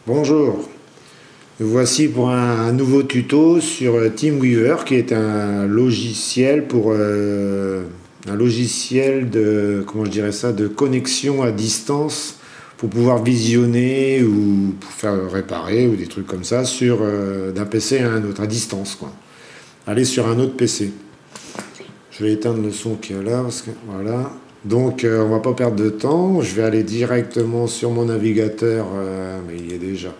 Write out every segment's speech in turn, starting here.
Bonjour, nous voici pour un nouveau tuto sur TeamWeaver qui est un logiciel de, comment je dirais ça, de connexion à distance pour pouvoir visionner ou pour faire réparer ou des trucs comme ça sur d'un PC à un autre, à distance quoi. Aller sur un autre PC. Je vais éteindre le son qu'il y a là parce que voilà. Donc on va pas perdre de temps, je vais aller directement sur mon navigateur, mais il y est déjà.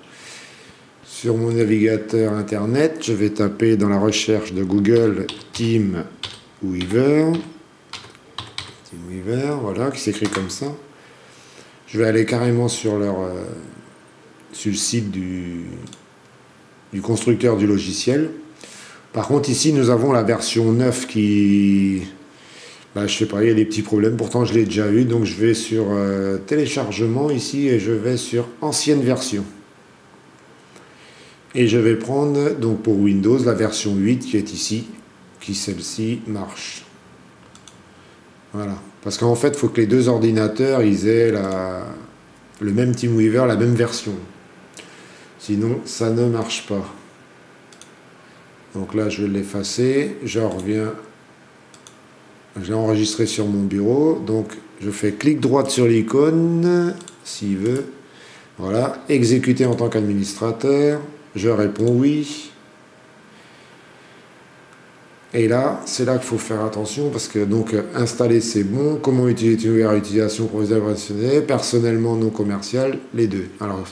Sur mon navigateur internet, je vais taper dans la recherche de Google TeamWeaver. TeamWeaver, voilà, qui s'écrit comme ça. Je vais aller carrément sur sur le site du constructeur du logiciel. Par contre ici nous avons la version 9 qui... je sais pas, il y a des petits problèmes, pourtant je l'ai déjà eu, donc je vais sur téléchargement ici et je vais sur ancienne version. Et je vais prendre donc pour Windows la version 8 qui est ici, qui celle-ci marche. Voilà, parce qu'en fait il faut que les deux ordinateurs ils aient le même TeamWeaver, la même version. Sinon ça ne marche pas. Donc là je vais l'effacer, je reviens. J'ai enregistré sur mon bureau, donc je fais clic droit sur l'icône, s'il veut. Voilà, exécuter en tant qu'administrateur. Je réponds oui. Et là, c'est là qu'il faut faire attention, parce que donc installer c'est bon. Comment utiliser TeamWeaver, utilisation professionnelle, personnellement non commercial, les deux. Alors,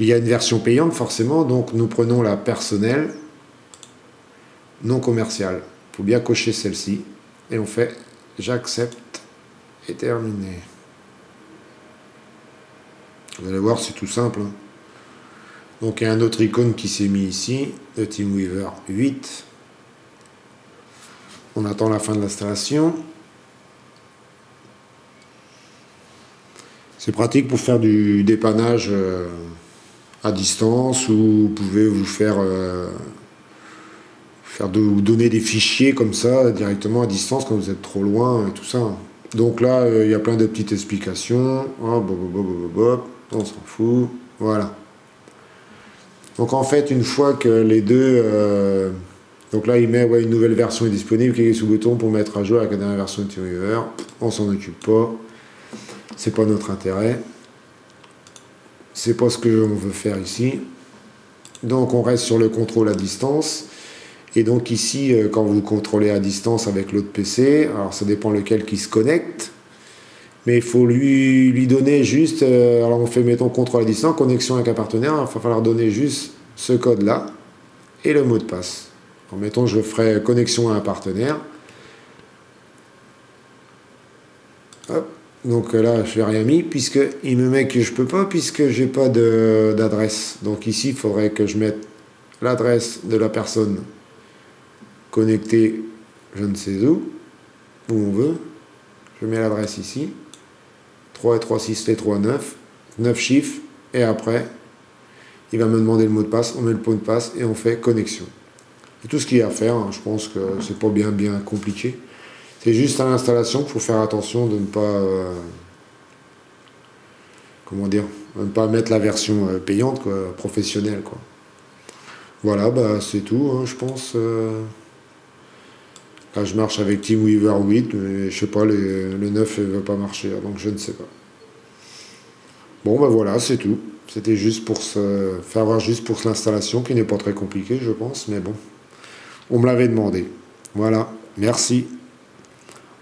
il y a une version payante forcément, donc nous prenons la personnelle non commerciale. Il faut bien cocher celle-ci. Et on fait j'accepte et terminé. Vous allez voir, c'est tout simple. Donc il y a un autre icône qui s'est mis ici, de TeamWeaver 8. On attend la fin de l'installation. C'est pratique pour faire du dépannage à distance, ou vous pouvez vous vous donner des fichiers comme ça directement à distance quand vous êtes trop loin et tout ça. Donc là il y a plein de petites explications. Oh, on s'en fout. Voilà. Donc en fait une fois que les deux donc là il met une nouvelle version est disponible, cliquez sur le bouton pour mettre à jour avec la dernière version de TeamWeaver. On s'en occupe pas. C'est pas notre intérêt. C'est pas ce que on veut faire ici. Donc on reste sur le contrôle à distance. Et donc ici, quand vous contrôlez à distance avec l'autre PC, alors ça dépend lequel qui se connecte, mais il faut lui donner juste, alors on fait, mettons, contrôle à distance, connexion avec un partenaire, il va falloir donner juste ce code-là et le mot de passe. Alors, mettons, je ferai connexion à un partenaire. Hop. Donc là, je n'ai rien mis, puisqu'il me met que je ne peux pas, puisque je n'ai pas d'adresse. Donc ici, il faudrait que je mette l'adresse de la personne connecté je ne sais où on veut. Je mets l'adresse ici, 3 et 3, 6, les 3, 9 chiffres, et après il va me demander le mot de passe, on met le mot de passe et on fait connexion. C'est tout ce qu'il y a à faire, je pense que c'est pas bien compliqué. C'est juste à l'installation qu'il faut faire attention de ne pas comment dire, de ne pas mettre la version payante quoi, professionnelle quoi. Voilà, c'est tout, je pense. Là, je marche avec TeamWeaver 8, mais je sais pas, le 9 ne va pas marcher, donc je ne sais pas. Bon, voilà, c'est tout. C'était juste pour faire voir juste pour l'installation, qui n'est pas très compliquée, je pense, mais bon. On me l'avait demandé. Voilà, merci.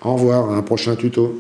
Au revoir, à un prochain tuto.